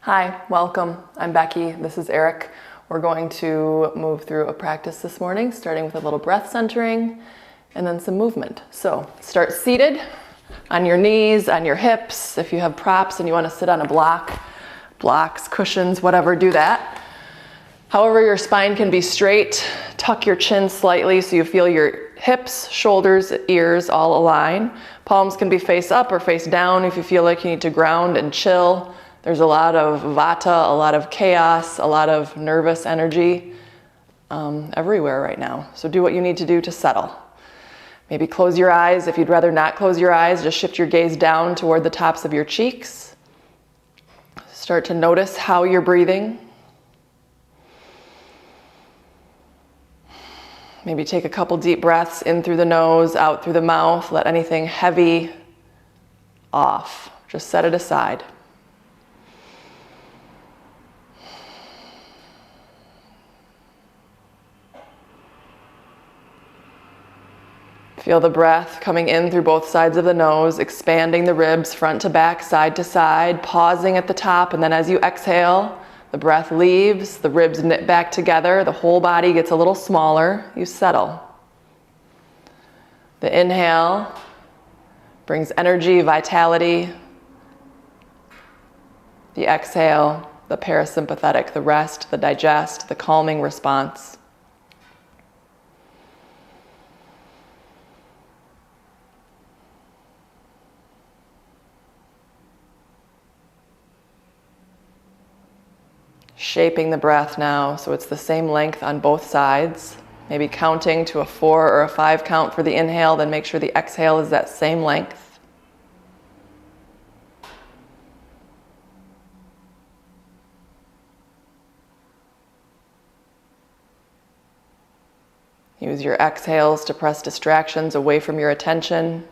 Hi, welcome. I'm Becky. This is Eric. We're going to move through a practice this morning, starting with a little breath centering and then some movement. So start seated on your knees, on your hips. If you have props and you want to sit on a block, blocks, cushions, whatever, do that. However, your spine can be straight. Tuck your chin slightly so you feel your hips, shoulders, ears all align. Palms can be face up or face down if you feel like you need to ground and chill. There's a lot of vata, a lot of chaos, a lot of nervous energy everywhere right now. So do what you need to do to settle. Maybe close your eyes. If you'd rather not close your eyes, just shift your gaze down toward the tops of your cheeks. Start to notice how you're breathing. Maybe take a couple deep breaths in through the nose, out through the mouth. Let anything heavy off. Just set it aside. Feel the breath coming in through both sides of the nose, expanding the ribs front to back, side to side, pausing at the top, and then as you exhale, the breath leaves, the ribs knit back together, the whole body gets a little smaller, you settle. The inhale brings energy, vitality. The exhale, the parasympathetic, the rest, the digest, the calming response. Shaping the breath now so it's the same length on both sides. Maybe counting to a 4 or a 5 count for the inhale, then make sure the exhale is that same length. Use your exhales to press distractions away from your attention.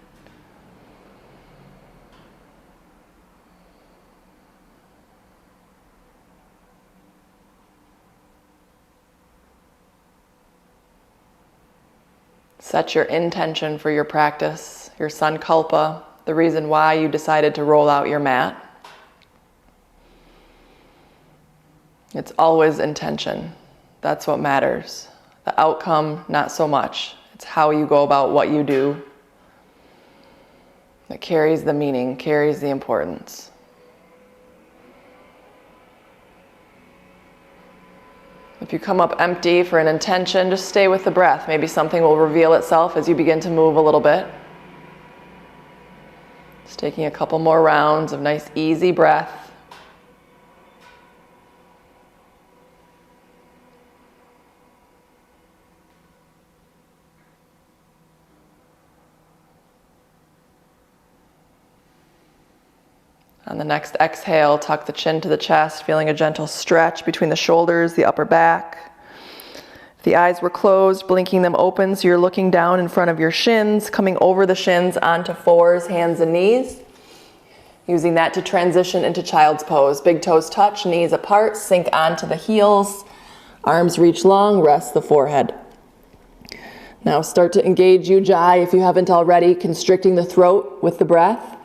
Set your intention for your practice, your sankalpa, the reason why you decided to roll out your mat. It's always intention. That's what matters. The outcome, not so much. It's how you go about what you do that carries the meaning, carries the importance. If you come up empty for an intention, just stay with the breath. Maybe something will reveal itself as you begin to move a little bit. Just taking a couple more rounds of nice, easy breath. On the next exhale, tuck the chin to the chest, feeling a gentle stretch between the shoulders, the upper back. If the eyes were closed, blinking them open so you're looking down in front of your shins, coming over the shins onto fours, hands and knees. Using that to transition into child's pose. Big toes touch, knees apart, sink onto the heels. Arms reach long, rest the forehead. Now start to engage Ujjayi if you haven't already, constricting the throat with the breath.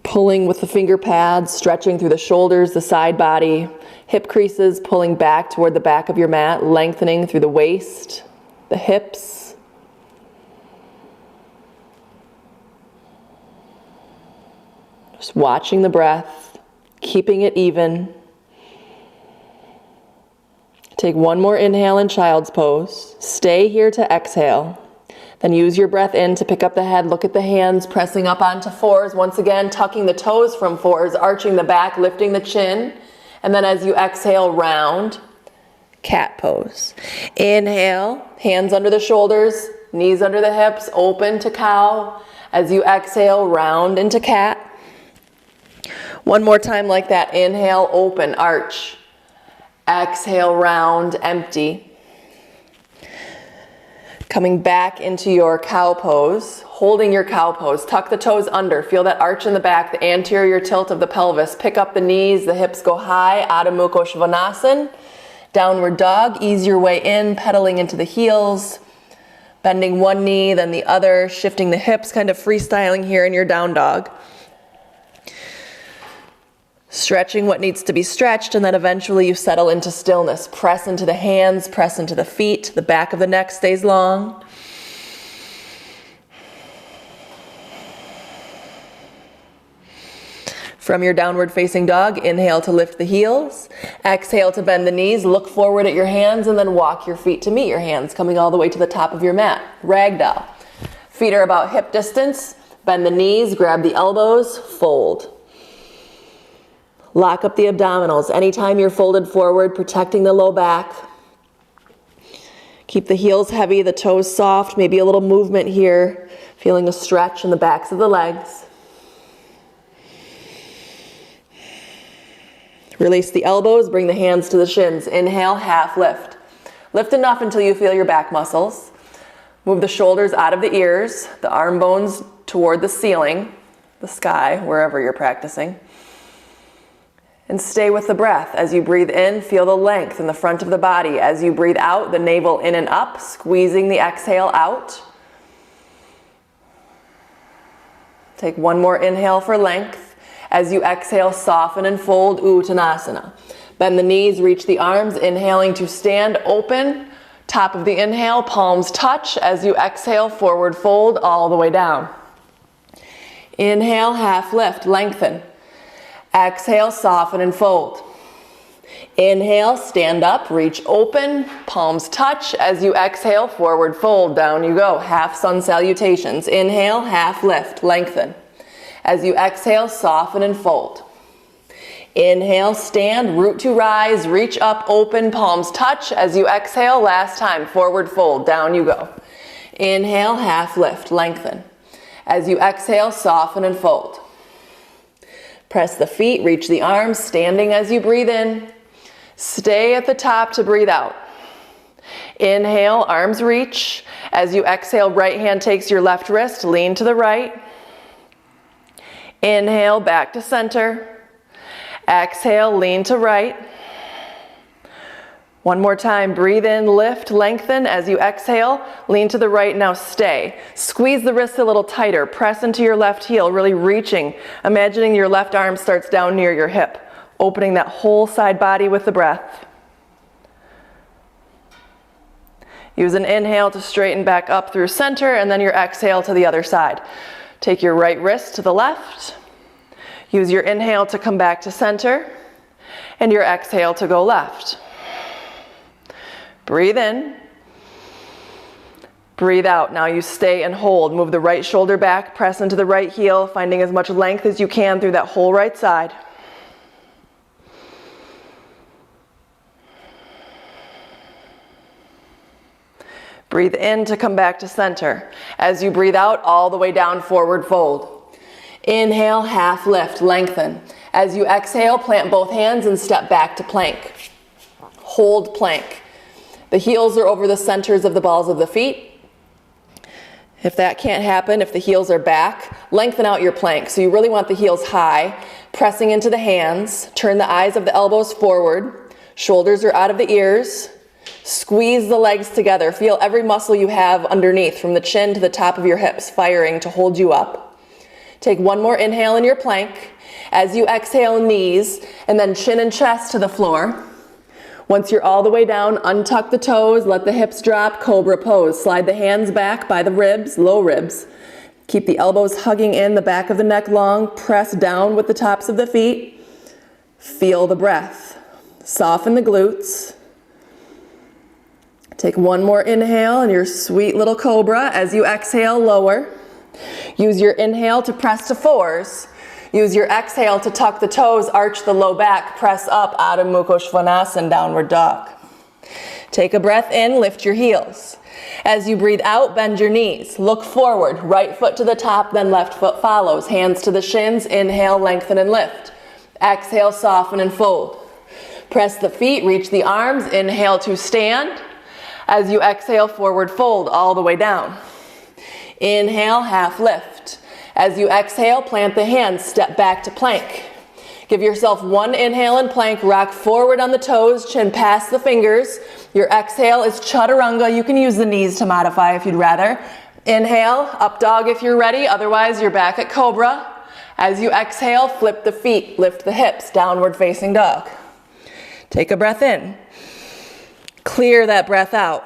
Pulling with the finger pads, stretching through the shoulders, the side body, hip creases, pulling back toward the back of your mat, lengthening through the waist, the hips. Just watching the breath, keeping it even. Take one more inhale in child's pose. Stay here to exhale. Then use your breath in to pick up the head, look at the hands, pressing up onto fours. Once again, tucking the toes from fours, arching the back, lifting the chin. And then as you exhale, round, cat pose. Inhale, hands under the shoulders, knees under the hips, open to cow. As you exhale, round into cat. One more time like that. Inhale, open, arch. Exhale, round, empty. Coming back into your cow pose, holding your cow pose. Tuck the toes under, feel that arch in the back, the anterior tilt of the pelvis. Pick up the knees, the hips go high, Adho Mukha Svanasana. Downward dog, ease your way in, pedaling into the heels. Bending one knee, then the other, shifting the hips, kind of freestyling here in your down dog. Stretching what needs to be stretched, and then eventually you settle into stillness. Press into the hands, press into the feet. The back of the neck stays long. From your downward facing dog, inhale to lift the heels. Exhale to bend the knees. Look forward at your hands and then walk your feet to meet your hands, coming all the way to the top of your mat. Ragdoll. Feet are about hip distance. Bend the knees, grab the elbows, fold. Lock up the abdominals. Anytime you're folded forward, protecting the low back. Keep the heels heavy, the toes soft, maybe a little movement here. Feeling a stretch in the backs of the legs. Release the elbows, bring the hands to the shins. Inhale, half lift. Lift enough until you feel your back muscles. Move the shoulders out of the ears, the arm bones toward the ceiling, the sky, wherever you're practicing. And stay with the breath. As you breathe in, feel the length in the front of the body. As you breathe out, the navel in and up, squeezing the exhale out. Take one more inhale for length. As you exhale, soften and fold, Uttanasana. Bend the knees, reach the arms, inhaling to stand open. Top of the inhale, palms touch. As you exhale, forward fold all the way down. Inhale, half lift, lengthen. Exhale, soften and fold. Inhale, stand up, reach open, palms touch. As you exhale, forward fold, down you go. Half sun salutations. Inhale, half lift, lengthen. As you exhale, soften and fold. Inhale, stand, root to rise, reach up, open, palms touch. As you exhale, last time, forward fold, down you go. Inhale, half lift, lengthen. As you exhale, soften and fold. Press the feet, reach the arms, standing as you breathe in. Stay at the top to breathe out. Inhale, arms reach. As you exhale, right hand takes your left wrist, lean to the right. Inhale, back to center. Exhale, lean to right. One more time, breathe in, lift, lengthen. As you exhale, lean to the right, now stay. Squeeze the wrists a little tighter, press into your left heel, really reaching. Imagining your left arm starts down near your hip, opening that whole side body with the breath. Use an inhale to straighten back up through center, and then your exhale to the other side. Take your right wrist to the left. Use your inhale to come back to center, and your exhale to go left. Breathe in. Breathe out. Now you stay and hold. Move the right shoulder back, press into the right heel, finding as much length as you can through that whole right side. Breathe in to come back to center. As you breathe out, all the way down, forward fold. Inhale, half lift, lengthen. As you exhale, plant both hands and step back to plank. Hold plank. The heels are over the centers of the balls of the feet. If that can't happen, if the heels are back, lengthen out your plank. So you really want the heels high, pressing into the hands. Turn the eyes of the elbows forward. Shoulders are out of the ears. Squeeze the legs together. Feel every muscle you have underneath, from the chin to the top of your hips, firing to hold you up. Take one more inhale in your plank. As you exhale, knees, and then chin and chest to the floor. Once you're all the way down, untuck the toes, let the hips drop, cobra pose. Slide the hands back by the ribs, low ribs. Keep the elbows hugging in, the back of the neck long. Press down with the tops of the feet. Feel the breath. Soften the glutes. Take one more inhale in your sweet little cobra. As you exhale, lower. Use your inhale to press to fours. Use your exhale to tuck the toes, arch the low back, press up, Adho Mukha Svanasana, downward dog. Take a breath in, lift your heels. As you breathe out, bend your knees. Look forward, right foot to the top, then left foot follows. Hands to the shins, inhale, lengthen and lift. Exhale, soften and fold. Press the feet, reach the arms, inhale to stand. As you exhale, forward fold all the way down. Inhale, half lift. As you exhale, plant the hands, step back to plank. Give yourself one inhale in plank, rock forward on the toes, chin past the fingers. Your exhale is chaturanga. You can use the knees to modify if you'd rather. Inhale, up dog if you're ready, otherwise you're back at cobra. As you exhale, flip the feet, lift the hips, downward facing dog. Take a breath in. Clear that breath out.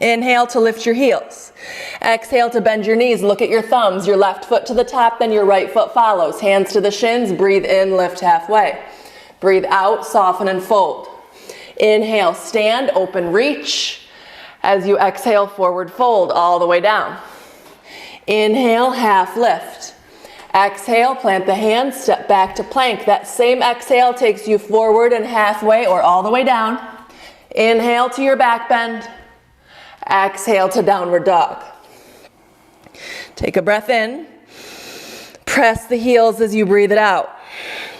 Inhale to lift your heels. Exhale to bend your knees. Look at your thumbs. Your left foot to the top, then your right foot follows. Hands to the shins. Breathe in, lift halfway. Breathe out, soften and fold. Inhale, stand, open, reach. As you exhale, forward fold all the way down. Inhale, half lift. Exhale, plant the hands, step back to plank. That same exhale takes you forward and halfway or all the way down. Inhale to your back bend. Exhale to downward dog. Take a breath in. Press the heels as you breathe it out.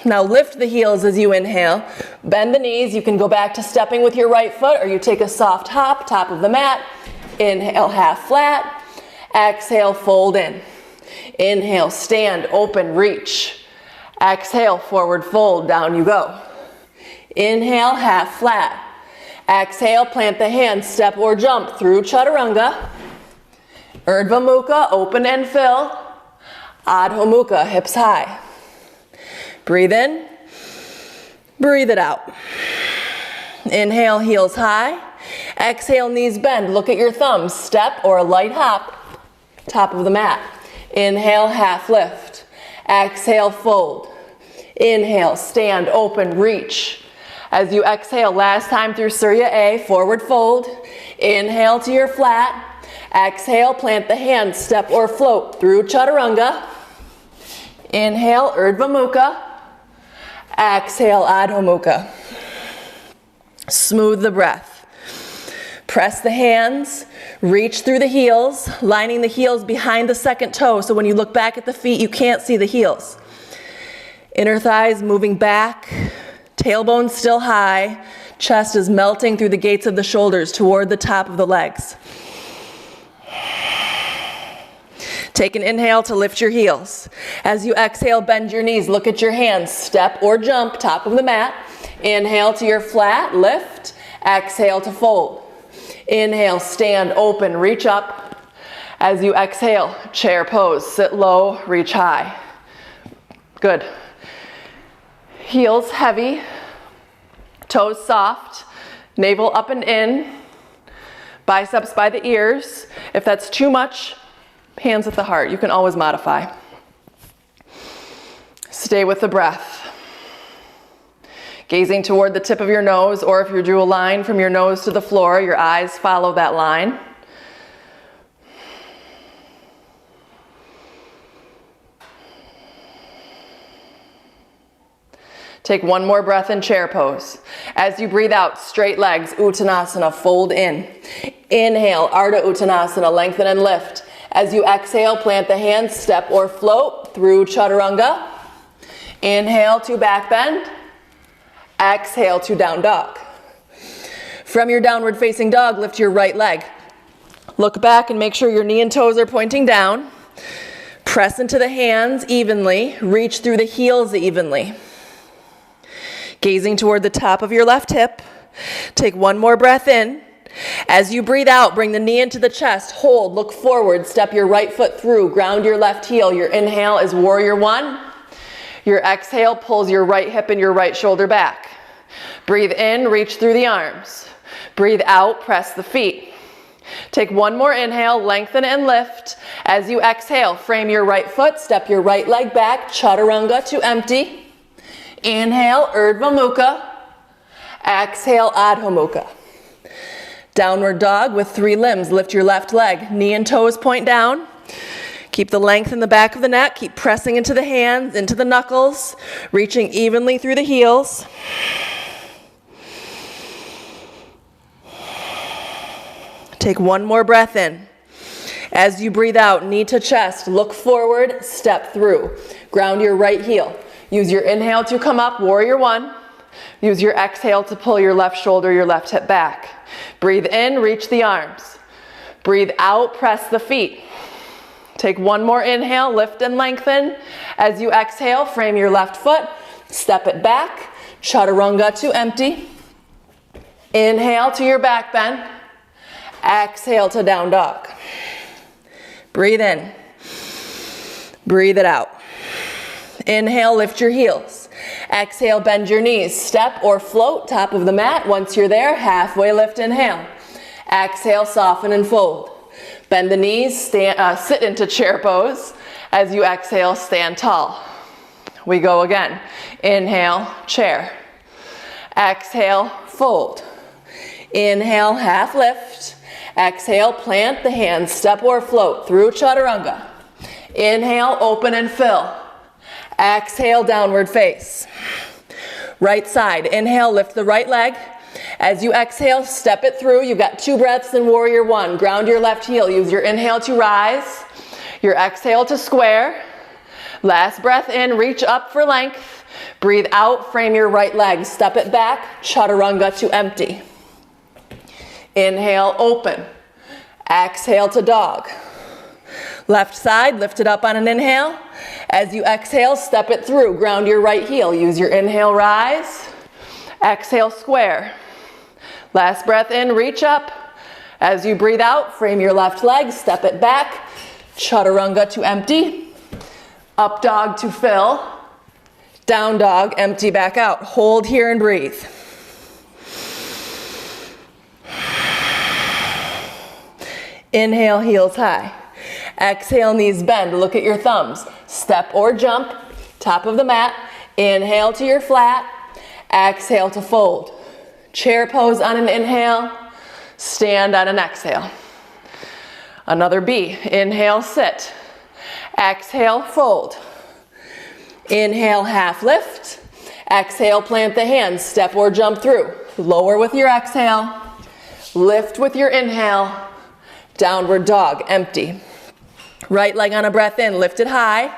Now lift the heels as you inhale. Bend the knees. You can go back to stepping with your right foot, or you take a soft hop, top of the mat. Inhale, half flat. Exhale, fold in. Inhale, stand, open, reach. Exhale, forward fold, down you go. Inhale, half flat. Exhale, plant the hands, step or jump through chaturanga. Urdhva Mukha, open and fill. Adho Mukha, hips high. Breathe in, breathe it out. Inhale, heels high. Exhale, knees bend. Look at your thumbs, step or a light hop, top of the mat. Inhale, half lift. Exhale, fold. Inhale, stand, open, reach. As you exhale, last time through Surya A, forward fold. Inhale to your flat. Exhale, plant the hands, step or float through chaturanga. Inhale, Urdhva Mukha. Exhale, Adho Mukha. Smooth the breath. Press the hands, reach through the heels, lining the heels behind the second toe, so when you look back at the feet, you can't see the heels. Inner thighs moving back, tailbone still high, chest is melting through the gates of the shoulders toward the top of the legs. Take an inhale to lift your heels. As you exhale, bend your knees, look at your hands, step or jump, top of the mat. Inhale to your flat, lift. Exhale to fold. Inhale, stand, open, reach up. As you exhale, chair pose, sit low, reach high. Good. Heels heavy, toes soft, navel up and in, biceps by the ears. If that's too much, hands at the heart. You can always modify. Stay with the breath. Gazing toward the tip of your nose, or if you drew a line from your nose to the floor, your eyes follow that line. Take one more breath in chair pose. As you breathe out, straight legs, Uttanasana, fold in. Inhale, Ardha Uttanasana, lengthen and lift. As you exhale, plant the hands, step or float through chaturanga. Inhale to back bend. Exhale to down dog. From your downward facing dog, lift your right leg. Look back and make sure your knee and toes are pointing down. Press into the hands evenly. Reach through the heels evenly. Gazing toward the top of your left hip. Take one more breath in. As you breathe out, bring the knee into the chest. Hold, look forward, step your right foot through. Ground your left heel. Your inhale is warrior one. Your exhale pulls your right hip and your right shoulder back. Breathe in, reach through the arms. Breathe out, press the feet. Take one more inhale, lengthen and lift. As you exhale, frame your right foot, step your right leg back, chaturanga to empty. Inhale, Urdhva Mukha. Exhale, Adho Mukha. Downward dog with 3 limbs. Lift your left leg, knee and toes point down. Keep the length in the back of the neck. Keep pressing into the hands, into the knuckles, reaching evenly through the heels. Take one more breath in. As you breathe out, knee to chest, look forward, step through. Ground your right heel. Use your inhale to come up, warrior one. Use your exhale to pull your left shoulder, your left hip back. Breathe in, reach the arms. Breathe out, press the feet. Take one more inhale, lift and lengthen. As you exhale, frame your left foot, step it back, chaturanga to empty. Inhale to your back bend. Exhale to down dog. Breathe in. Breathe it out. Inhale, lift your heels. Exhale, bend your knees. Step or float, top of the mat. Once you're there, halfway lift, inhale. Exhale, soften and fold. Bend the knees, sit into chair pose. As you exhale, stand tall. We go again. Inhale, chair. Exhale, fold. Inhale, half lift. Exhale, plant the hands, step or float through chaturanga. Inhale, open and fill. Exhale, downward face. Right side, inhale, lift the right leg. As you exhale, step it through. You've got 2 breaths in warrior 1. Ground your left heel. Use your inhale to rise, your exhale to square. Last breath in, reach up for length. Breathe out, frame your right leg. Step it back, chaturanga to empty. Inhale, open. Exhale to dog. Left side, lift it up on an inhale. As you exhale, step it through. Ground your right heel. Use your inhale, rise. Exhale, square. Last breath in, reach up. As you breathe out, frame your left leg, step it back. Chaturanga to empty. Up dog to fill. Down dog, empty back out. Hold here and breathe. Inhale, heels high. Exhale, knees bend. Look at your thumbs. Step or jump, top of the mat. Inhale to your flat. Exhale to fold. Chair pose on an inhale. Stand on an exhale. Another B. Inhale, sit. Exhale, fold. Inhale, half lift. Exhale, plant the hands. Step or jump through. Lower with your exhale. Lift with your inhale. Downward dog, empty. Right leg on a breath in, lift it high.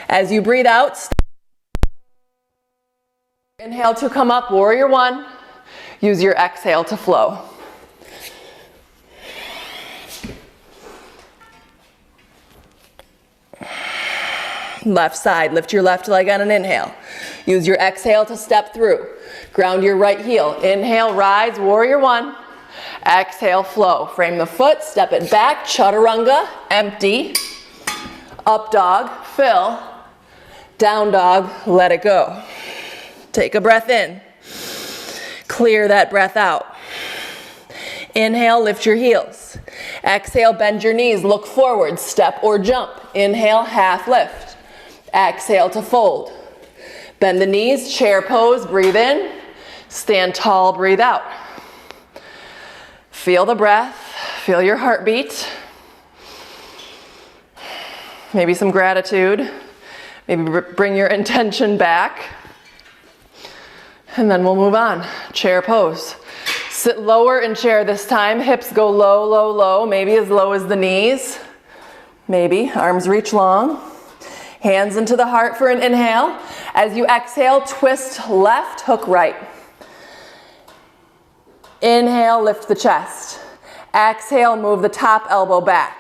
As you breathe out, inhale to come up, warrior 1. Use your exhale to flow. Left side, lift your left leg on an inhale. Use your exhale to step through. Ground your right heel. Inhale, rise, warrior 1. Exhale, flow. Frame the foot, step it back, chaturanga, empty. Up dog, fill. Down dog, let it go. Take a breath in. Clear that breath out. Inhale, lift your heels. Exhale, bend your knees, look forward, step or jump. Inhale, half lift. Exhale to fold. Bend the knees, chair pose, breathe in. Stand tall, breathe out. Feel the breath, feel your heartbeat. Maybe some gratitude. Maybe bring your intention back. And then we'll move on. Chair pose. Sit lower in chair this time. Hips go low, low, low. Maybe as low as the knees. Maybe. Arms reach long. Hands into the heart for an inhale. As you exhale, twist left, hook right. Inhale, lift the chest. Exhale, move the top elbow back.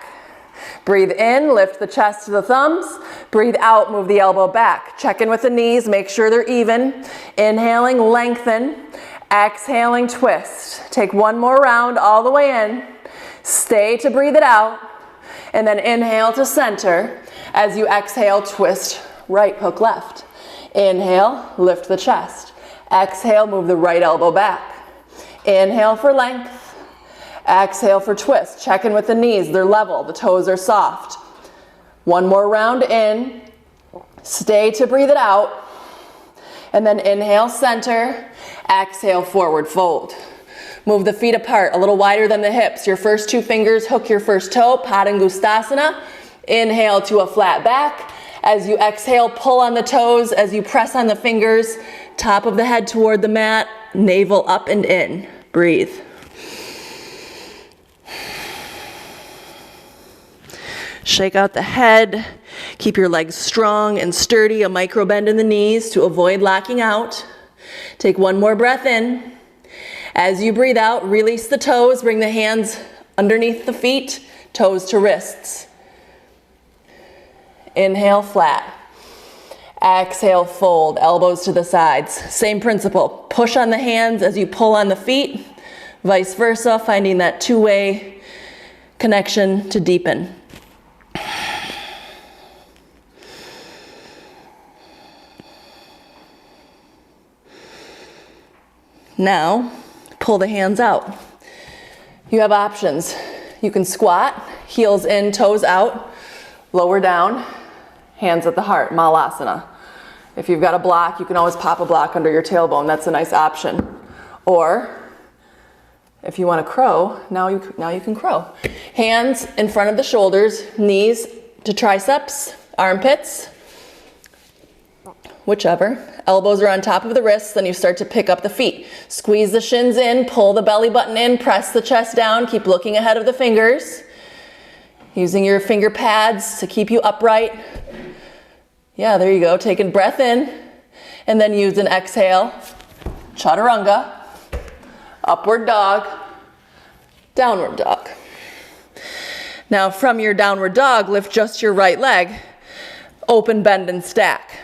Breathe in, lift the chest to the thumbs. Breathe out, move the elbow back. Check in with the knees, make sure they're even. Inhaling, lengthen. Exhaling, twist. Take one more round all the way in. Stay to breathe it out. And then inhale to center. As you exhale, twist right, hook left. Inhale, lift the chest. Exhale, move the right elbow back. Inhale for length. Exhale for twist. Check in with the knees. They're level. The toes are soft. One more round in. Stay to breathe it out. And then inhale, center. Exhale, forward fold. Move the feet apart a little wider than the hips. Your first 2 fingers hook your first toe. Padangustasana. Inhale to a flat back. As you exhale, pull on the toes. As you press on the fingers, top of the head toward the mat. Navel up and in. Breathe. Shake out the head. Keep your legs strong and sturdy. A micro bend in the knees to avoid locking out. Take one more breath in. As you breathe out, release the toes. Bring the hands underneath the feet, toes to wrists. Inhale, flat. Exhale, fold, elbows to the sides. Same principle. Push on the hands as you pull on the feet. Vice versa, finding that two-way connection to deepen. Now, pull the hands out. You have options. You can squat, heels in, toes out, lower down, hands at the heart, malasana. If you've got a block, you can always pop a block under your tailbone. That's a nice option. Or if you want to crow, now you can crow. Hands in front of the shoulders, knees to triceps, armpits, whichever. Elbows are on top of the wrists, then you start to pick up the feet. Squeeze the shins in, pull the belly button in, press the chest down, keep looking ahead of the fingers. Using your finger pads to keep you upright. Yeah, there you go. Take a breath in, and then use an exhale. Chaturanga, upward dog, downward dog. Now from your downward dog, lift just your right leg. Open, bend, and stack.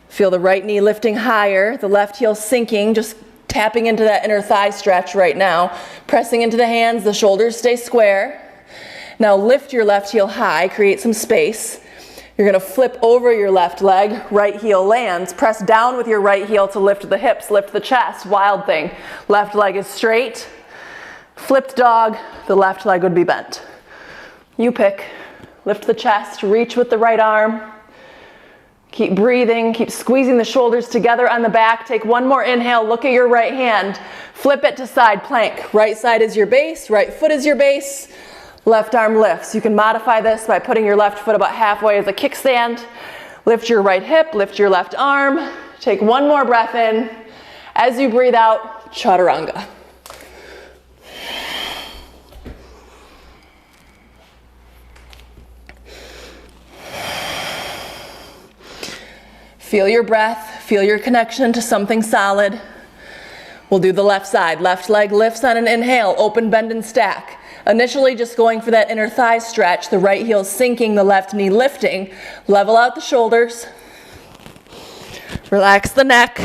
Feel the right knee lifting higher, the left heel sinking, just tapping into that inner thigh stretch right now. Pressing into the hands, the shoulders stay square. Now lift your left heel high, create some space. You're gonna flip over your left leg, right heel lands. Press down with your right heel to lift the hips, lift the chest, wild thing. Left leg is straight. Flipped dog, the left leg would be bent. You pick. Lift the chest, reach with the right arm. Keep breathing, keep squeezing the shoulders together on the back. Take one more inhale, look at your right hand. Flip it to side plank. Right side is your base, right foot is your base. Left arm lifts. You can modify this by putting your left foot about halfway as a kickstand. Lift your right hip, lift your left arm. Take one more breath in. As you breathe out, chaturanga. Feel your breath, feel your connection to something solid. We'll do the left side. Left leg lifts on an inhale, open, bend, and stack. Initially just going for that inner thigh stretch, the right heel sinking, the left knee lifting. Level out the shoulders. Relax the neck.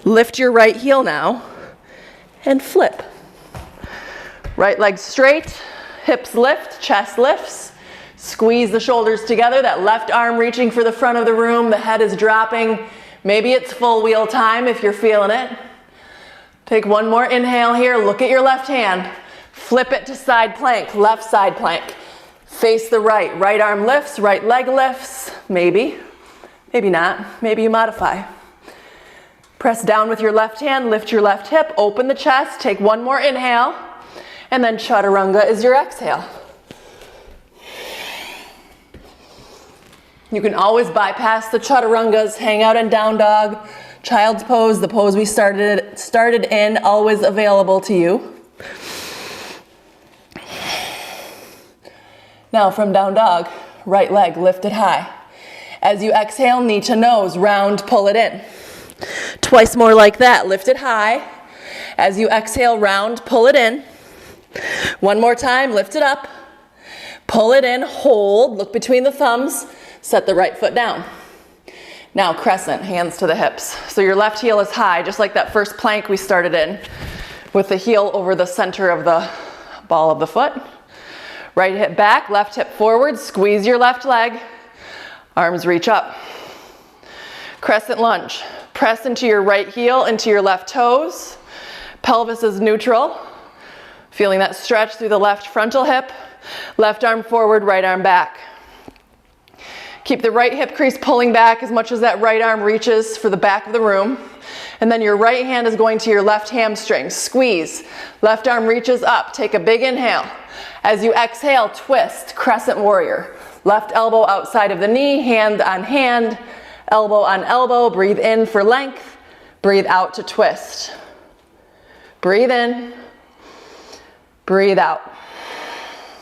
Lift your right heel now and flip. Right leg straight, hips lift, chest lifts. Squeeze the shoulders together, that left arm reaching for the front of the room, the head is dropping. Maybe it's full wheel time if you're feeling it. Take one more inhale here, look at your left hand. Flip it to side plank, left side plank. Face the right, right arm lifts, right leg lifts. Maybe, maybe not, maybe you modify. Press down with your left hand, lift your left hip, open the chest, take one more inhale, and then chaturanga is your exhale. You can always bypass the chaturangas, hang out in down dog, child's pose, the pose we started in, always available to you. Now from down dog, right leg lifted high. As you exhale, knee to nose, round, pull it in. Twice more like that, lift it high. As you exhale, round, pull it in. One more time, lift it up. Pull it in, hold, look between the thumbs. Set the right foot down. Now crescent, hands to the hips. So your left heel is high, just like that first plank we started in, with the heel over the center of the ball of the foot. Right hip back, left hip forward, squeeze your left leg. Arms reach up. Crescent lunge. Press into your right heel, into your left toes. Pelvis is neutral. Feeling that stretch through the left frontal hip. Left arm forward, right arm back. Keep the right hip crease pulling back as much as that right arm reaches for the back of the room. And then your right hand is going to your left hamstring. Squeeze. Left arm reaches up. Take a big inhale. As you exhale, twist, crescent warrior. Left elbow outside of the knee, hand on hand, elbow on elbow. Breathe in for length. Breathe out to twist. Breathe in. Breathe out.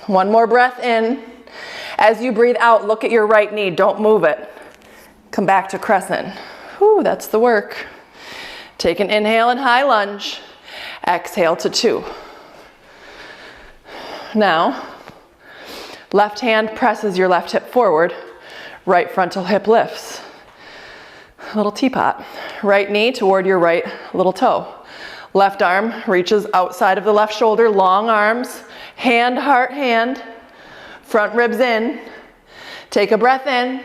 One more breath in. As you breathe out, look at your right knee. Don't move it. Come back to crescent. Whew, that's the work. Take an inhale and high lunge. Exhale to 2. Now, left hand presses your left hip forward. Right frontal hip lifts. Little teapot. Right knee toward your right little toe. Left arm reaches outside of the left shoulder. Long arms. Hand, heart, hand. Front ribs in. Take a breath in.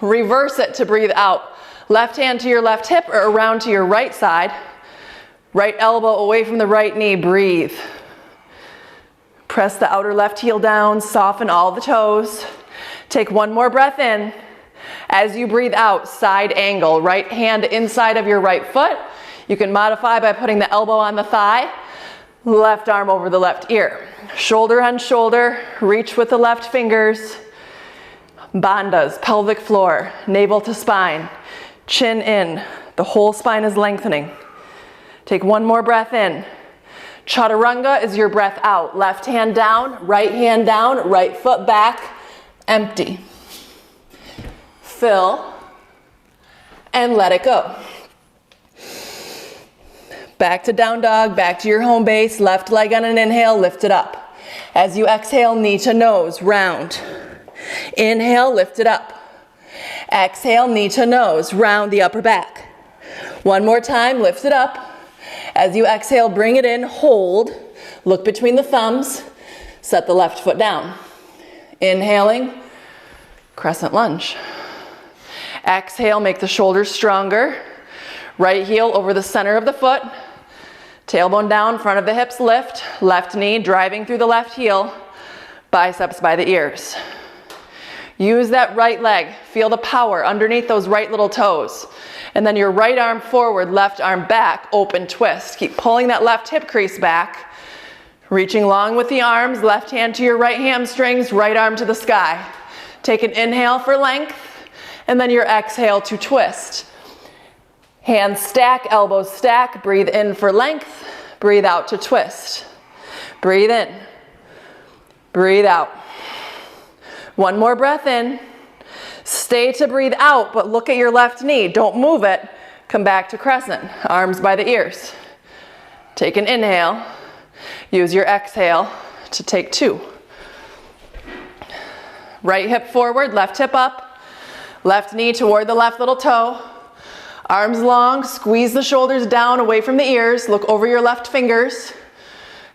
Reverse it to breathe out. Left hand to your left hip or around to your right side. Right elbow away from the right knee, breathe. Press the outer left heel down, soften all the toes. Take one more breath in. As you breathe out, side angle, right hand inside of your right foot. You can modify by putting the elbow on the thigh, left arm over the left ear. Shoulder on shoulder, reach with the left fingers. Bandhas, pelvic floor, navel to spine, chin in. The whole spine is lengthening. Take one more breath in. Chaturanga is your breath out. Left hand down, right foot back, empty. Fill, and let it go. Back to down dog, back to your home base. Left leg on an inhale, lift it up. As you exhale, knee to nose, round. Inhale, lift it up. Exhale, knee to nose, round the upper back. One more time, lift it up. As you exhale, bring it in, hold. Look between the thumbs. Set the left foot down. Inhaling, crescent lunge. Exhale, make the shoulders stronger. Right heel over the center of the foot. Tailbone down, front of the hips lift. Left knee driving through the left heel. Biceps by the ears. Use that right leg. Feel the power underneath those right little toes. And then your right arm forward, left arm back, open twist. Keep pulling that left hip crease back. Reaching long with the arms, left hand to your right hamstrings, right arm to the sky. Take an inhale for length, and then your exhale to twist. Hands stack, elbows stack, breathe in for length, breathe out to twist. Breathe in, breathe out. One more breath in. Stay to breathe out, but look at your left knee. Don't move it. Come back to crescent, arms by the ears. Take an inhale. Use your exhale to take two. Right hip forward, left hip up. Left knee toward the left little toe. Arms long, squeeze the shoulders down away from the ears. Look over your left fingers.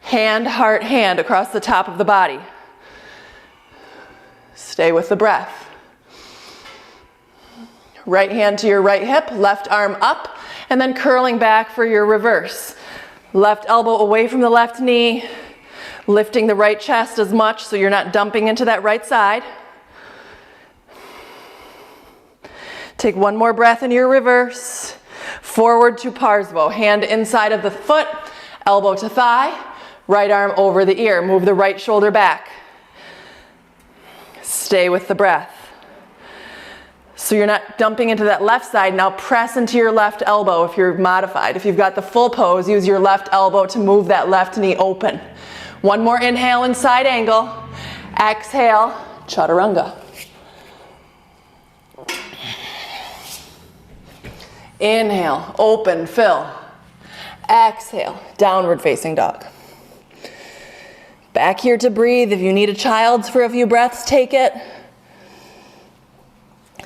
Hand, heart, hand across the top of the body. Stay with the breath. Right hand to your right hip, left arm up, and then curling back for your reverse. Left elbow away from the left knee, lifting the right chest as much so you're not dumping into that right side. Take one more breath in your reverse. Forward to Parsvo, hand inside of the foot, elbow to thigh, right arm over the ear. Move the right shoulder back. Stay with the breath. So you're not dumping into that left side. Now press into your left elbow if you're modified. If you've got the full pose, use your left elbow to move that left knee open. One more inhale in side angle. Exhale, chaturanga. Inhale, open, fill. Exhale, downward facing dog. Back here to breathe. If you need a child's for a few breaths, take it.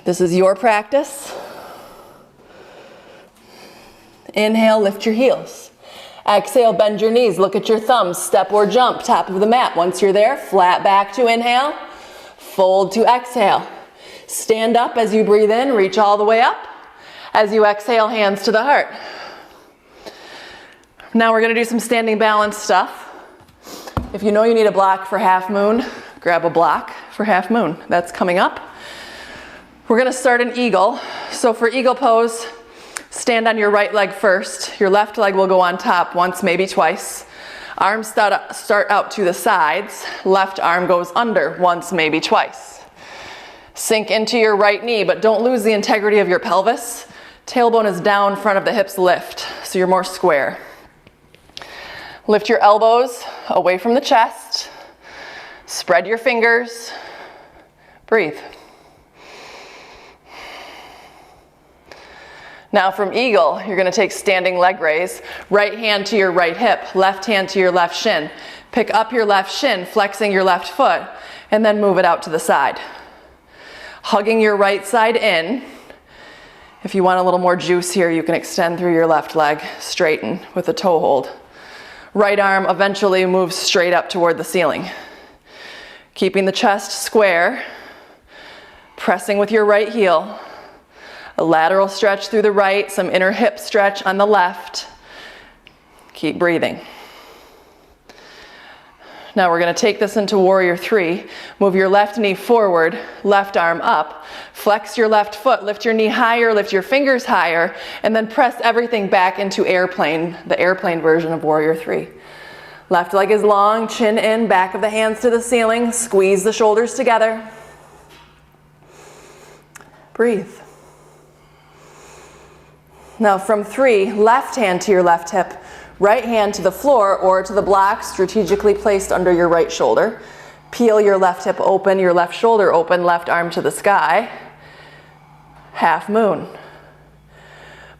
This is your practice. Inhale, lift your heels. Exhale, bend your knees. Look at your thumbs. Step or jump, top of the mat. Once you're there, flat back to inhale. Fold to exhale. Stand up as you breathe in. Reach all the way up. As you exhale, hands to the heart. Now we're going to do some standing balance stuff. If you know you need a block for half moon, grab a block for half moon. That's coming up. We're going to start an eagle. So for eagle pose, stand on your right leg first. Your left leg will go on top once, maybe twice. Arms start out to the sides. Left arm goes under once, maybe twice. Sink into your right knee, but don't lose the integrity of your pelvis. Tailbone is down, front of the hips lift, so you're more square. Lift your elbows away from the chest. Spread your fingers. Breathe. Now from eagle, you're going to take standing leg raise. Right hand to your right hip, left hand to your left shin. Pick up your left shin, flexing your left foot, and then move it out to the side. Hugging your right side in. If you want a little more juice here, you can extend through your left leg, straighten with a toe hold. Right arm eventually moves straight up toward the ceiling. Keeping the chest square, pressing with your right heel. A lateral stretch through the right, some inner hip stretch on the left. Keep breathing. Now we're going to take this into warrior three. Move your left knee forward, left arm up. Flex your left foot, lift your knee higher, lift your fingers higher, and then press everything back into airplane, the airplane version of warrior three. Left leg is long, chin in, back of the hands to the ceiling. Squeeze the shoulders together. Breathe. Now from three, left hand to your left hip, right hand to the floor or to the block strategically placed under your right shoulder. Peel your left hip open, your left shoulder open, left arm to the sky. Half moon.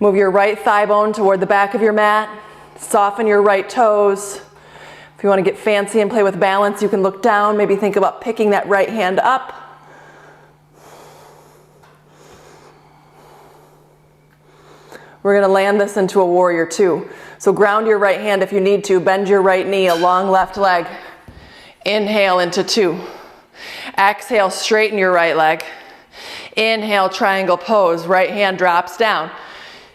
Move your right thigh bone toward the back of your mat. Soften your right toes. If you want to get fancy and play with balance, you can look down, maybe think about picking that right hand up. We're going to land this into a warrior two. So ground your right hand if you need to. Bend your right knee, along left leg. Inhale into two. Exhale, straighten your right leg. Inhale, triangle pose. Right hand drops down.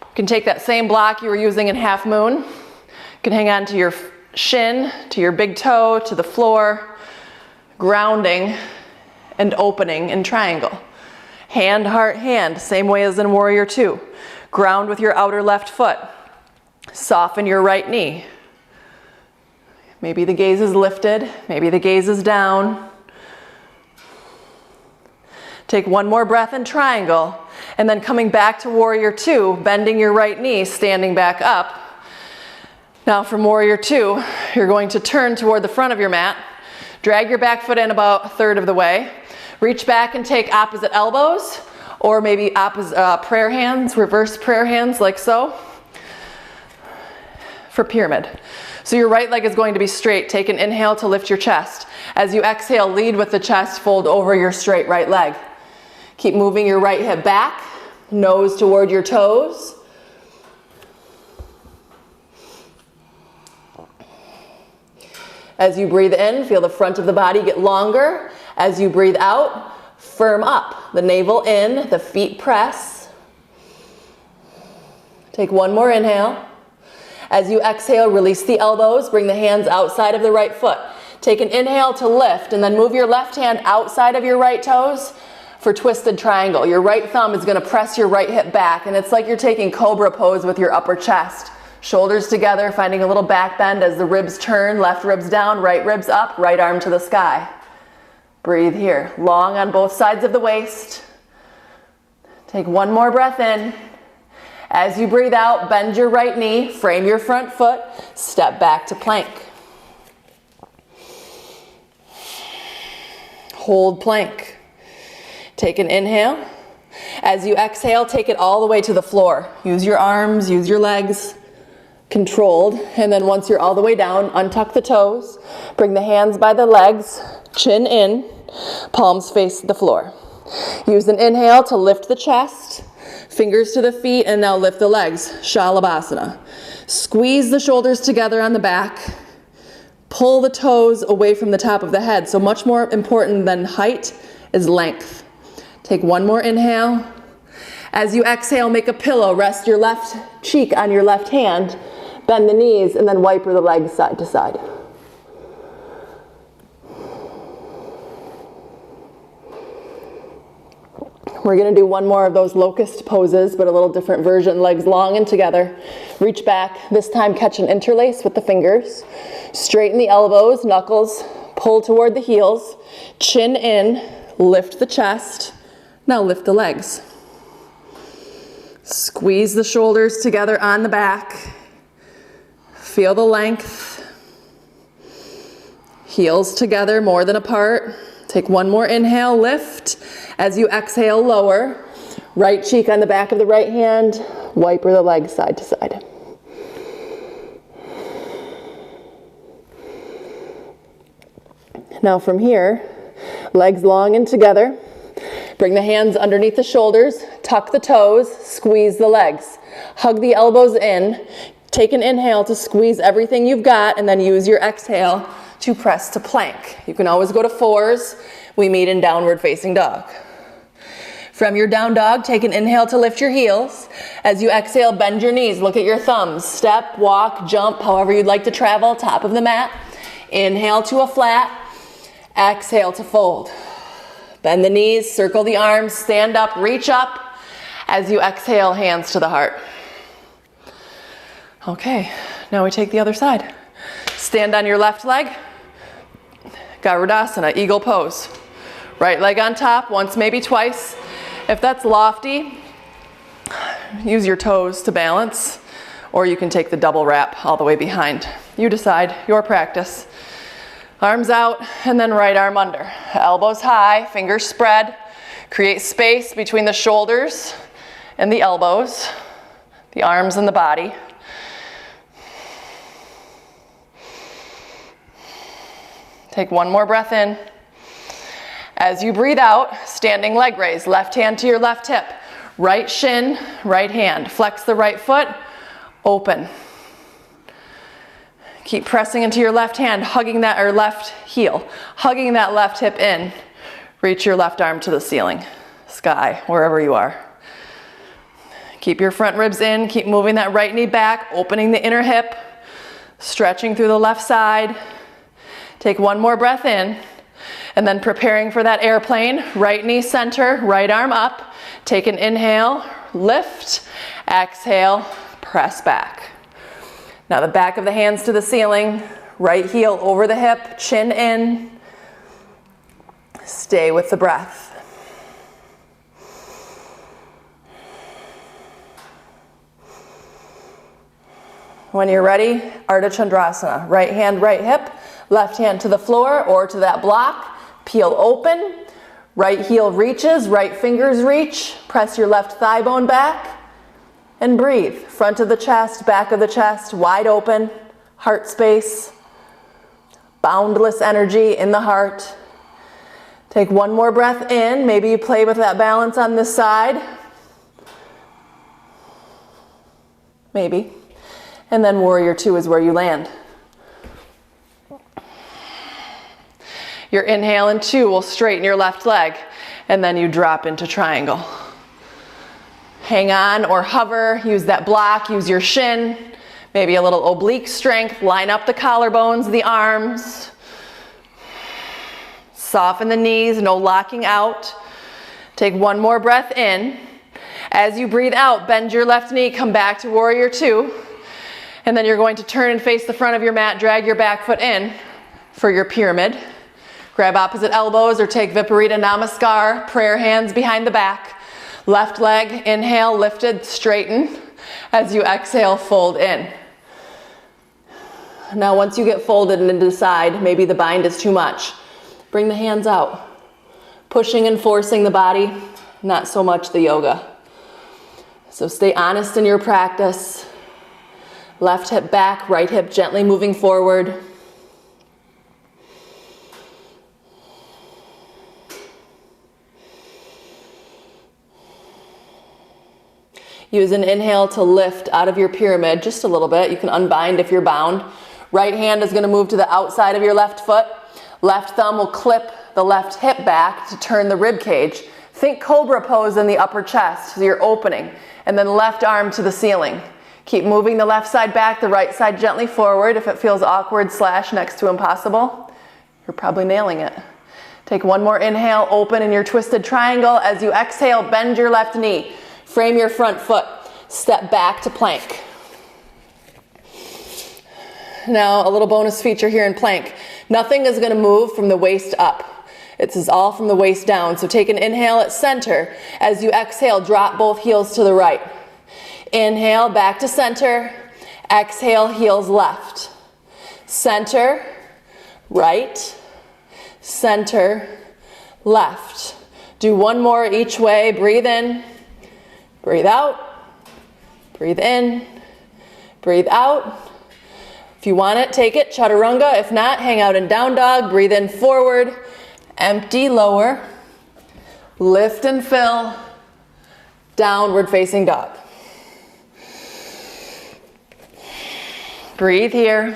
You can take that same block you were using in half moon. You can hang on to your shin, to your big toe, to the floor. Grounding and opening in triangle. Hand, heart, hand. Same way as in warrior two. Ground with your outer left foot. Soften your right knee. Maybe the gaze is lifted, maybe the gaze is down. Take one more breath in triangle, and then coming back to warrior two, bending your right knee, standing back up. Now from warrior two, you're going to turn toward the front of your mat. Drag your back foot in about a third of the way. Reach back and take opposite elbows, or maybe opposite prayer hands, reverse prayer hands like so. For pyramid. So your right leg is going to be straight. Take an inhale to lift your chest. As you exhale, lead with the chest, fold over your straight right leg. Keep moving your right hip back, nose toward your toes. As you breathe in, feel the front of the body get longer. As you breathe out, firm up. The navel in, the feet press. Take one more inhale. As you exhale, release the elbows, bring the hands outside of the right foot. Take an inhale to lift, and then move your left hand outside of your right toes for twisted triangle. Your right thumb is gonna press your right hip back, and it's like you're taking cobra pose with your upper chest. Shoulders together, finding a little back bend as the ribs turn, left ribs down, right ribs up, right arm to the sky. Breathe here, long on both sides of the waist. Take one more breath in. As you breathe out, bend your right knee, frame your front foot, step back to plank. Hold plank. Take an inhale. As you exhale, take it all the way to the floor. Use your arms, use your legs, controlled. And then once you're all the way down, untuck the toes, bring the hands by the legs, chin in, palms face the floor. Use an inhale to lift the chest. Fingers to the feet, and now lift the legs, Shalabhasana. Squeeze the shoulders together on the back. Pull the toes away from the top of the head. So much more important than height is length. Take one more inhale. As you exhale, make a pillow. Rest your left cheek on your left hand. Bend the knees, and then wiper the legs side to side. We're going to do one more of those locust poses, but a little different version. Legs long and together. Reach back. This time catch an interlace with the fingers. Straighten the elbows, knuckles. Pull toward the heels. Chin in. Lift the chest. Now lift the legs. Squeeze the shoulders together on the back. Feel the length. Heels together, more than apart. Take one more inhale, lift. As you exhale, lower. Right cheek on the back of the right hand. Wiper the legs side to side. Now from here, legs long and together. Bring the hands underneath the shoulders. Tuck the toes. Squeeze the legs. Hug the elbows in. Take an inhale to squeeze everything you've got, and then use your exhale to press to plank. You can always go to fours. We meet in downward facing dog. From your down dog, take an inhale to lift your heels. As you exhale, bend your knees. Look at your thumbs. Step, walk, jump, however you'd like to travel, top of the mat. Inhale to a flat. Exhale to fold. Bend the knees, circle the arms, stand up, reach up. As you exhale, hands to the heart. Okay, now we take the other side. Stand on your left leg. Garudasana, eagle pose. Right leg on top, once, maybe twice. If that's lofty, use your toes to balance, or you can take the double wrap all the way behind. You decide, your practice. Arms out, and then right arm under. Elbows high, fingers spread. Create space between the shoulders and the elbows, the arms and the body. Take one more breath in. As you breathe out, standing leg raise, left hand to your left hip, right shin, right hand. Flex the right foot, open. Keep pressing into your left hand, hugging that, or left heel, hugging that left hip in. Reach your left arm to the ceiling, sky, wherever you are. Keep your front ribs in, keep moving that right knee back, opening the inner hip, stretching through the left side. Take one more breath in. And then preparing for that airplane, right knee center, right arm up. Take an inhale, lift, exhale, press back. Now the back of the hands to the ceiling, right heel over the hip, chin in. Stay with the breath. When you're ready, Ardha Chandrasana. Right hand, right hip, left hand to the floor or to that block. Peel open, right heel reaches, right fingers reach, press your left thigh bone back, and breathe. Front of the chest, back of the chest, wide open, heart space, boundless energy in the heart. Take one more breath in, maybe you play with that balance on this side. Maybe. And then warrior two is where you land. Your inhale in two will straighten your left leg, and then you drop into triangle. Hang on or hover, use that block, use your shin, maybe a little oblique strength, line up the collarbones, the arms. Soften the knees, no locking out. Take one more breath in. As you breathe out, bend your left knee, come back to warrior two, and then you're going to turn and face the front of your mat, drag your back foot in for your pyramid. Grab opposite elbows or take Viparita Namaskar, prayer hands behind the back. Left leg, inhale, lifted, straighten. As you exhale, fold in. Now once you get folded and decide maybe the bind is too much, bring the hands out. Pushing and forcing the body, not so much the yoga. So stay honest in your practice. Left hip back, right hip gently moving forward. Use an inhale to lift out of your pyramid just a little bit. You can unbind if you're bound. Right hand is going to move to the outside of your left foot. Left thumb will clip the left hip back to turn the rib cage. Think cobra pose in the upper chest, so you're opening. And then left arm to the ceiling. Keep moving the left side back, the right side gently forward. If it feels awkward / next to impossible, you're probably nailing it. Take one more inhale, open in your twisted triangle. As you exhale, bend your left knee. Frame your front foot. Step back to plank. Now a little bonus feature here in plank. Nothing is going to move from the waist up. It is all from the waist down. So take an inhale at center. As you exhale, drop both heels to the right. Inhale, back to center. Exhale, heels left. Center, right, center, left. Do one more each way. Breathe in. Breathe out, breathe in, breathe out. If you want it, take it, chaturanga. If not, hang out in down dog. Breathe in forward, empty, lower, lift and fill, downward facing dog. Breathe here.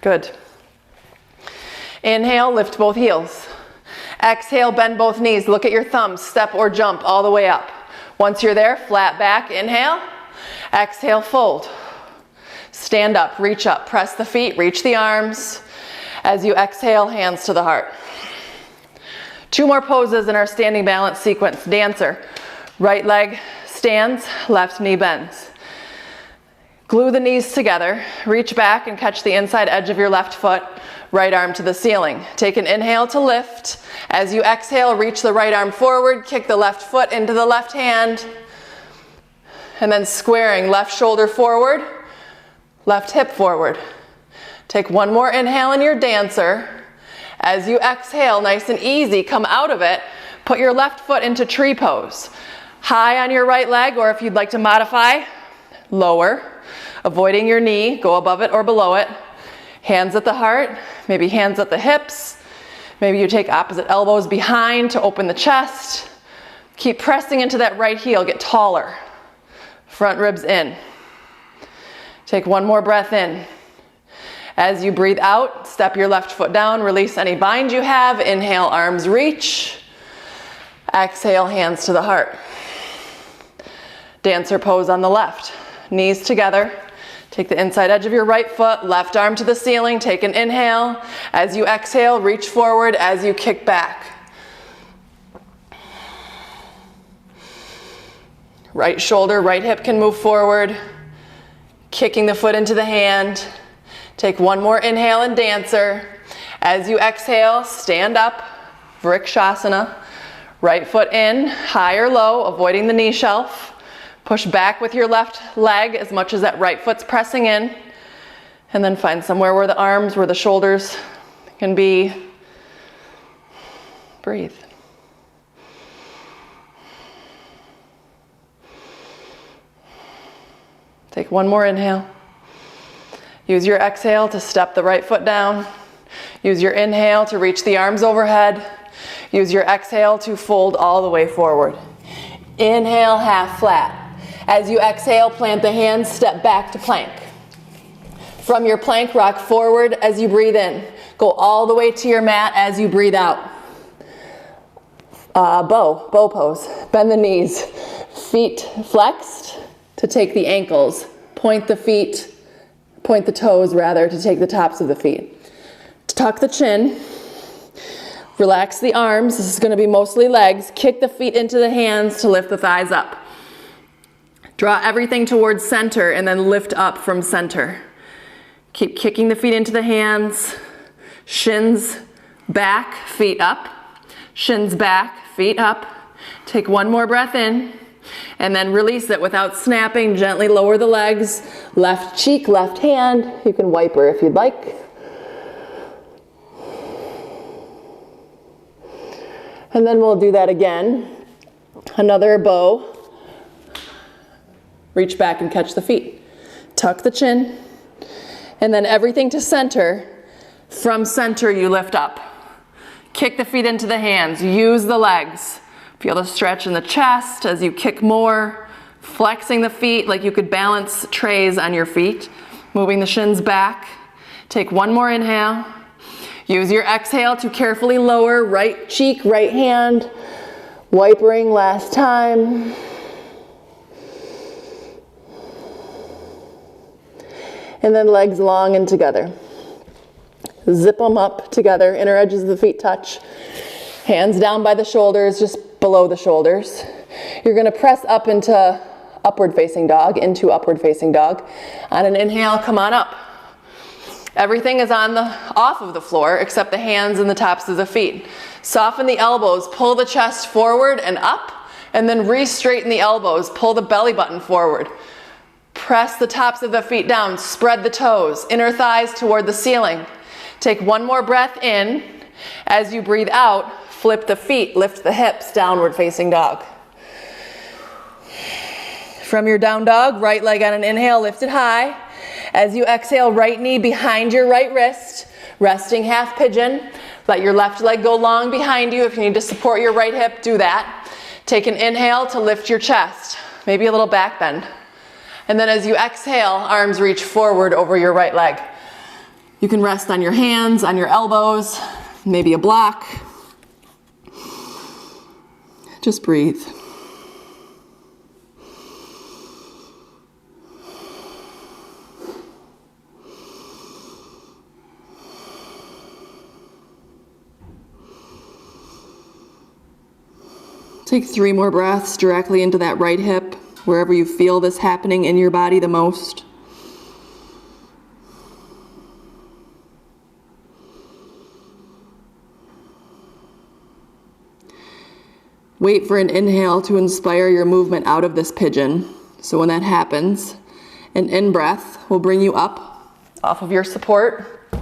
Good. Inhale, lift both heels. Exhale, bend both knees. Look at your thumbs, step or jump all the way up. Once you're there, flat back, inhale. Exhale, fold. Stand up, reach up, press the feet, reach the arms. As you exhale, hands to the heart. 2 more poses in our standing balance sequence. Dancer, right leg stands, left knee bends. Glue the knees together, reach back and catch the inside edge of your left foot, right arm to the ceiling. Take an inhale to lift. As you exhale, reach the right arm forward, kick the left foot into the left hand, and then squaring left shoulder forward, left hip forward. Take 1 more inhale in your dancer. As you exhale, nice and easy, come out of it, put your left foot into tree pose. High on your right leg, or if you'd like to modify, lower. Avoiding your knee, go above it or below it. Hands at the heart, maybe hands at the hips. Maybe you take opposite elbows behind to open the chest. Keep pressing into that right heel, get taller. Front ribs in. Take 1 more breath in. As you breathe out, step your left foot down, release any bind you have. Inhale, arms reach. Exhale, hands to the heart. Dancer pose on the left. Knees together. Take the inside edge of your right foot, left arm to the ceiling. Take an inhale. As you exhale, reach forward as you kick back. Right shoulder, right hip can move forward. Kicking the foot into the hand. Take 1 more inhale in dancer. As you exhale, stand up, Vrikshasana. Right foot in, high or low, avoiding the knee shelf. Push back with your left leg as much as that right foot's pressing in. And then find somewhere where the arms, where the shoulders can be. Breathe. Take 1 more inhale. Use your exhale to step the right foot down. Use your inhale to reach the arms overhead. Use your exhale to fold all the way forward. Inhale, half flat. As you exhale, plant the hands, step back to plank. From your plank, rock forward as you breathe in. Go all the way to your mat as you breathe out. Bow pose. Bend the knees. Feet flexed to take the ankles. Point the toes rather, to take the tops of the feet. Tuck the chin. Relax the arms. This is going to be mostly legs. Kick the feet into the hands to lift the thighs up. Draw everything towards center and then lift up from center. Keep kicking the feet into the hands. Shins back, feet up. Shins back, feet up. Take 1 more breath in and then release it without snapping. Gently lower the legs. Left cheek, left hand. You can wipe her if you'd like. And then we'll do that again. Another bow. Reach back and catch the feet. Tuck the chin. And then everything to center. From center, you lift up. Kick the feet into the hands. Use the legs. Feel the stretch in the chest as you kick more. Flexing the feet like you could balance trays on your feet. Moving the shins back. Take 1 more inhale. Use your exhale to carefully lower right cheek, right hand. Wipering last time. And then legs long and together. Zip them up together, inner edges of the feet touch. Hands down by the shoulders, just below the shoulders. You're going to press up into upward facing dog. On an inhale, come on up. Everything is off of the floor except the hands and the tops of the feet. Soften the elbows, pull the chest forward and up, and then re-straighten the elbows, pull the belly button forward. Press the tops of the feet down, spread the toes, inner thighs toward the ceiling. Take 1 more breath in. As you breathe out, flip the feet, lift the hips, downward facing dog. From your down dog, right leg on an inhale, lift it high. As you exhale, right knee behind your right wrist, resting half pigeon. Let your left leg go long behind you. If you need to support your right hip, do that. Take an inhale to lift your chest, maybe a little back bend. And then as you exhale, arms reach forward over your right leg. You can rest on your hands, on your elbows, maybe a block. Just breathe. Take 3 more breaths directly into that right hip, wherever you feel this happening in your body the most. Wait for an inhale to inspire your movement out of this pigeon. So when that happens, an in-breath will bring you up off of your support.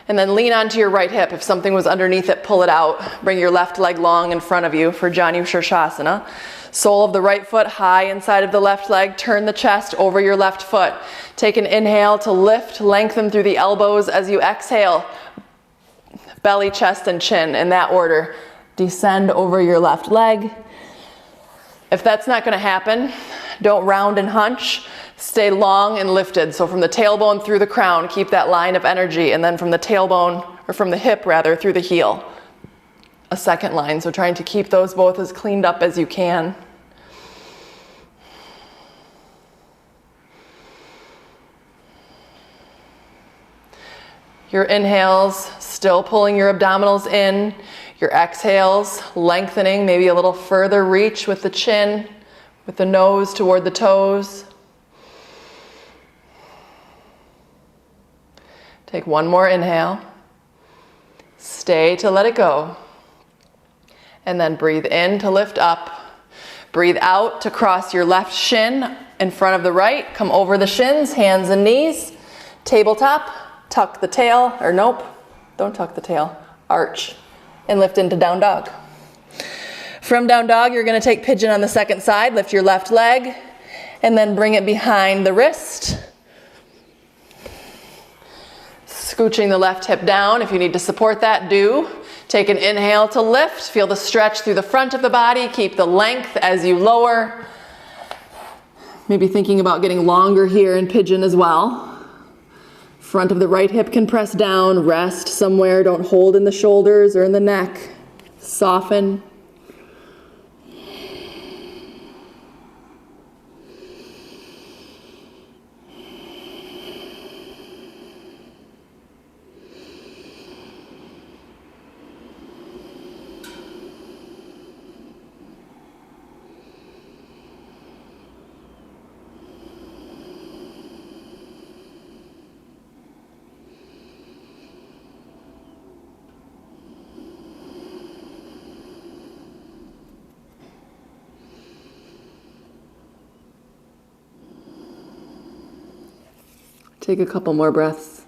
And then lean onto your right hip. If something was underneath it, pull it out. Bring your left leg long in front of you for Janu Shirshasana. Sole of the right foot high inside of the left leg. Turn the chest over your left foot. Take an inhale to lift, lengthen through the elbows as you exhale. Belly, chest, and chin in that order. Descend over your left leg. If that's not going to happen, don't round and hunch. Stay long and lifted. So from the tailbone through the crown, keep that line of energy, and then from the tailbone, or from the hip rather, through the heel. A second line, so trying to keep those both as cleaned up as you can. Your inhales, still pulling your abdominals in. Your exhales, lengthening, maybe a little further reach with the chin, with the nose toward the toes. Take one more inhale. Stay to let it go. And then breathe in to lift up. Breathe out to cross your left shin in front of the right. Come over the shins, hands and knees. Tabletop, tuck the tail, or nope, don't tuck the tail. Arch and lift into down dog. From down dog, you're going to take pigeon on the second side. Lift your left leg and then bring it behind the wrist. Scooching the left hip down. If you need to support that, do. Take an inhale to lift. Feel the stretch through the front of the body. Keep the length as you lower. Maybe thinking about getting longer here in pigeon as well. Front of the right hip can press down. Rest somewhere. Don't hold in the shoulders or in the neck. Soften. Take a couple more breaths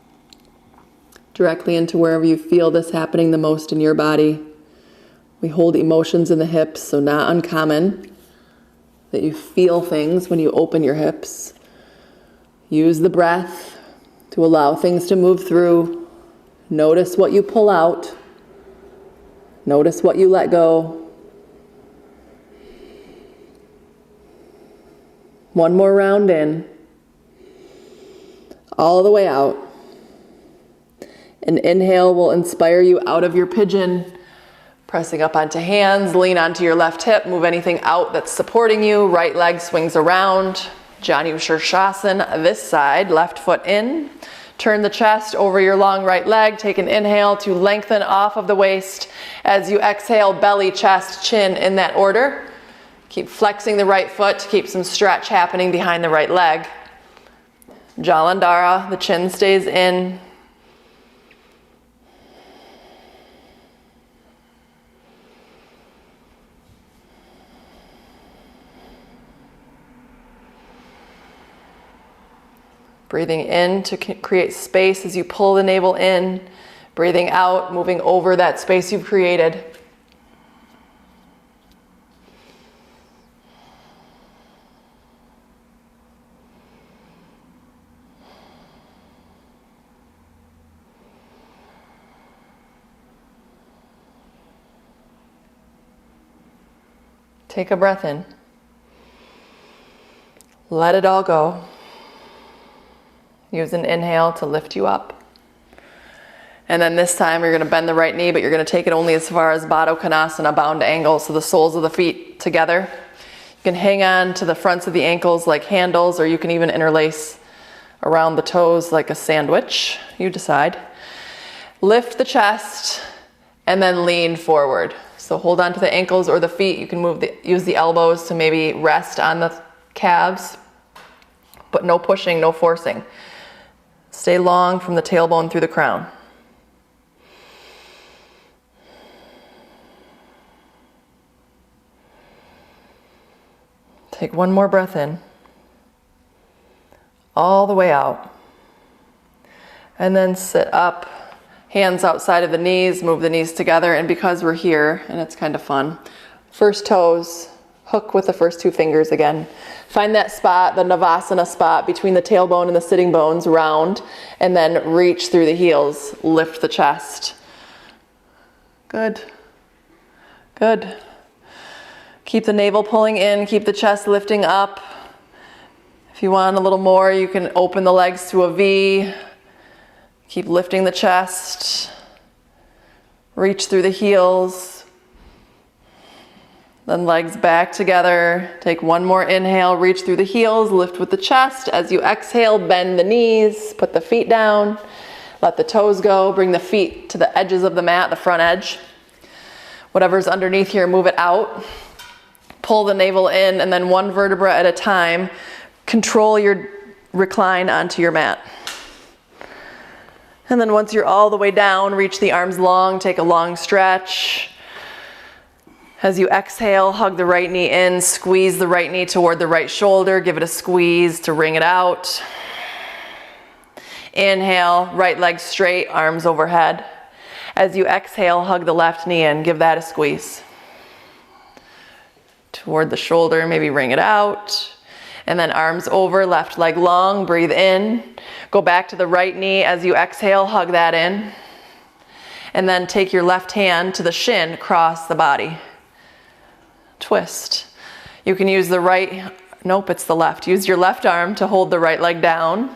directly into wherever you feel this happening the most in your body. We hold emotions in the hips, so not uncommon that you feel things when you open your hips. Use the breath to allow things to move through. Notice what you pull out. Notice what you let go. One more round in. All the way out. An inhale will inspire you out of your pigeon. Pressing up onto hands, lean onto your left hip, move anything out that's supporting you. Right leg swings around. Janu Shirshasana, this side, left foot in. Turn the chest over your long right leg. Take an inhale to lengthen off of the waist. As you exhale, belly, chest, chin in that order. Keep flexing the right foot to keep some stretch happening behind the right leg. Jalandhara, the chin stays in. Breathing in to create space as you pull the navel in. Breathing out, moving over that space you've created. Take a breath in. Let it all go. Use an inhale to lift you up. And then this time you're gonna bend the right knee, but you're gonna take it only as far as Baddha Konasana, bound angle, so the soles of the feet together. You can hang on to the fronts of the ankles like handles, or you can even interlace around the toes like a sandwich. You decide. Lift the chest and then lean forward. So hold on to the ankles or the feet. You can use the elbows to maybe rest on the calves, but no pushing, no forcing. Stay long from the tailbone through the crown. Take one more breath in, all the way out. And then sit up, hands outside of the knees, move the knees together, and because we're here, and it's kind of fun, first toes, hook with the first two fingers again. Find that spot, the Navasana spot between the tailbone and the sitting bones, round, and then reach through the heels, lift the chest. Good, good. Keep the navel pulling in, keep the chest lifting up. If you want a little more, you can open the legs to a V. Keep lifting the chest. Reach through the heels. Then legs back together. Take one more inhale, reach through the heels, lift with the chest. As you exhale, bend the knees, put the feet down, let the toes go, bring the feet to the edges of the mat, the front edge. Whatever's underneath here, move it out. Pull the navel in, and then one vertebra at a time, control your recline onto your mat. And then once you're all the way down, reach the arms long, take a long stretch. As you exhale, hug the right knee in, squeeze the right knee toward the right shoulder, give it a squeeze to wring it out. Inhale, right leg straight, arms overhead. As you exhale, hug the left knee in, give that a squeeze. Toward the shoulder, maybe wring it out. And then arms over, left leg long, breathe in. Go back to the right knee. As you exhale, hug that in. And then take your left hand to the shin, cross the body. Twist. You can use the right, nope, it's the left. Use your left arm to hold the right leg down.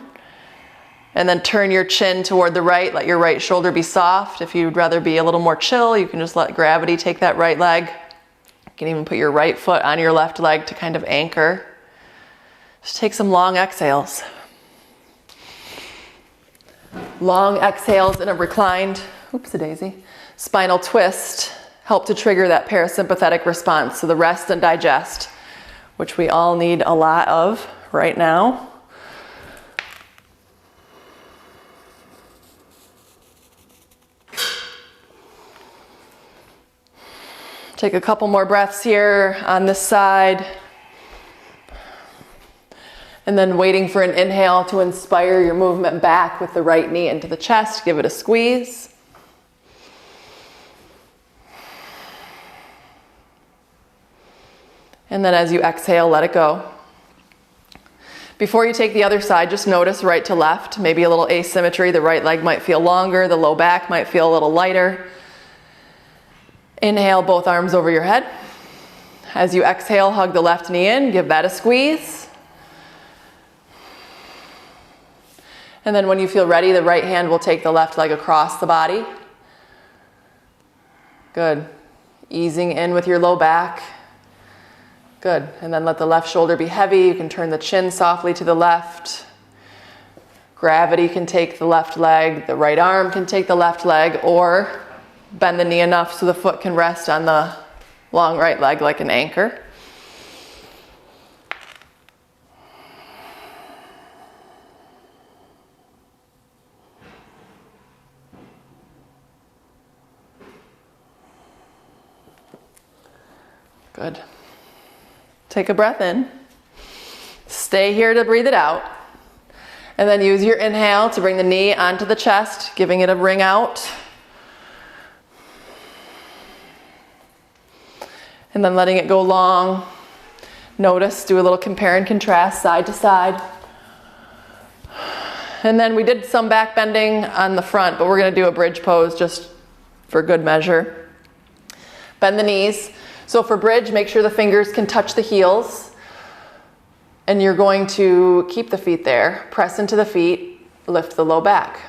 And then turn your chin toward the right. Let your right shoulder be soft. If you'd rather be a little more chill, you can just let gravity take that right leg. You can even put your right foot on your left leg to kind of anchor. Just take some long exhales. Long exhales in a reclined, oopsie-daisy, spinal twist help to trigger that parasympathetic response, so the rest and digest, which we all need a lot of right now. Take a couple more breaths here on this side. And then waiting for an inhale to inspire your movement back with the right knee into the chest. Give it a squeeze. And then as you exhale, let it go. Before you take the other side, just notice right to left, maybe a little asymmetry. The right leg might feel longer, the low back might feel a little lighter. Inhale, both arms over your head. As you exhale, hug the left knee in, give that a squeeze. And then when you feel ready, the right hand will take the left leg across the body. Good. Easing in with your low back. Good. And then let the left shoulder be heavy. You can turn the chin softly to the left. Gravity can take the left leg. The right arm can take the left leg, or bend the knee enough so the foot can rest on the long right leg like an anchor. Good. Take a breath in. Stay here to breathe it out. And then use your inhale to bring the knee onto the chest, giving it a wring out. And then letting it go long. Notice, do a little compare and contrast side to side. And then we did some back bending on the front, but we're going to do a bridge pose just for good measure. Bend the knees. So for bridge, make sure the fingers can touch the heels. And you're going to keep the feet there. Press into the feet, lift the low back.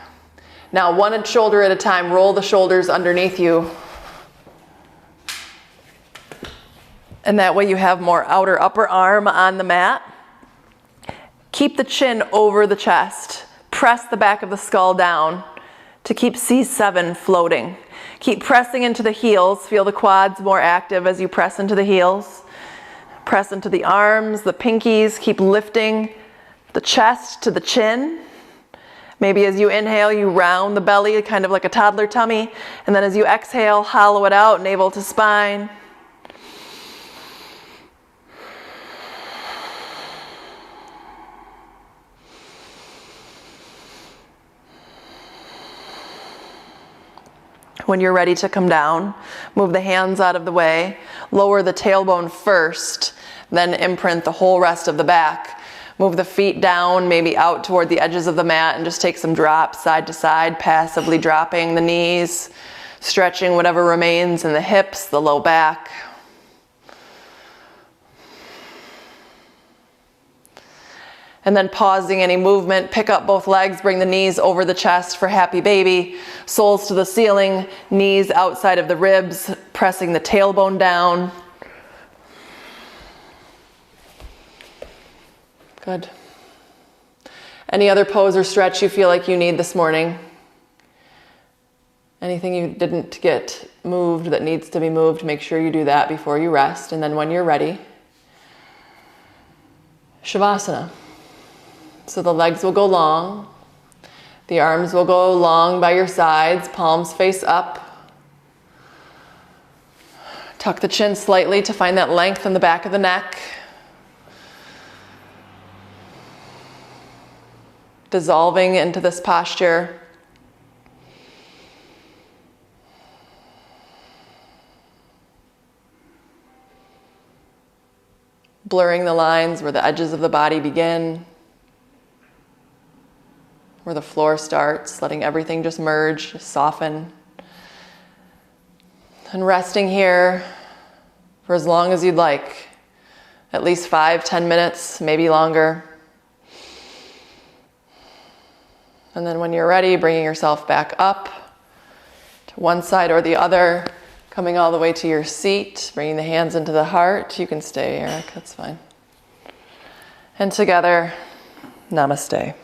Now, one shoulder at a time, roll the shoulders underneath you. And that way you have more outer upper arm on the mat. Keep the chin over the chest. Press the back of the skull down to keep C7 floating. Keep pressing into the heels. Feel the quads more active as you press into the heels. Press into the arms, the pinkies. Keep lifting the chest to the chin. Maybe as you inhale, you round the belly, kind of like a toddler tummy. And then as you exhale, hollow it out, navel to spine. When you're ready to come down, move the hands out of the way, lower the tailbone first, then imprint the whole rest of the back. Move the feet down, maybe out toward the edges of the mat, and just take some drops side to side, passively dropping the knees, stretching whatever remains in the hips, the low back. And then pausing any movement, pick up both legs, bring the knees over the chest for happy baby, soles to the ceiling, knees outside of the ribs, pressing the tailbone down. Good. Any other pose or stretch you feel like you need this morning? Anything you didn't get moved that needs to be moved, make sure you do that before you rest. And then when you're ready, Shavasana. So the legs will go long, the arms will go long by your sides, palms face up. Tuck the chin slightly to find that length in the back of the neck. Dissolving into this posture. Blurring the lines where the edges of the body begin, where the floor starts, letting everything just merge, just soften. And resting here for as long as you'd like, at least 5-10 minutes, maybe longer. And then when you're ready, bringing yourself back up to one side or the other, coming all the way to your seat, bringing the hands into the heart. You can stay, Eric, that's fine. And together, namaste.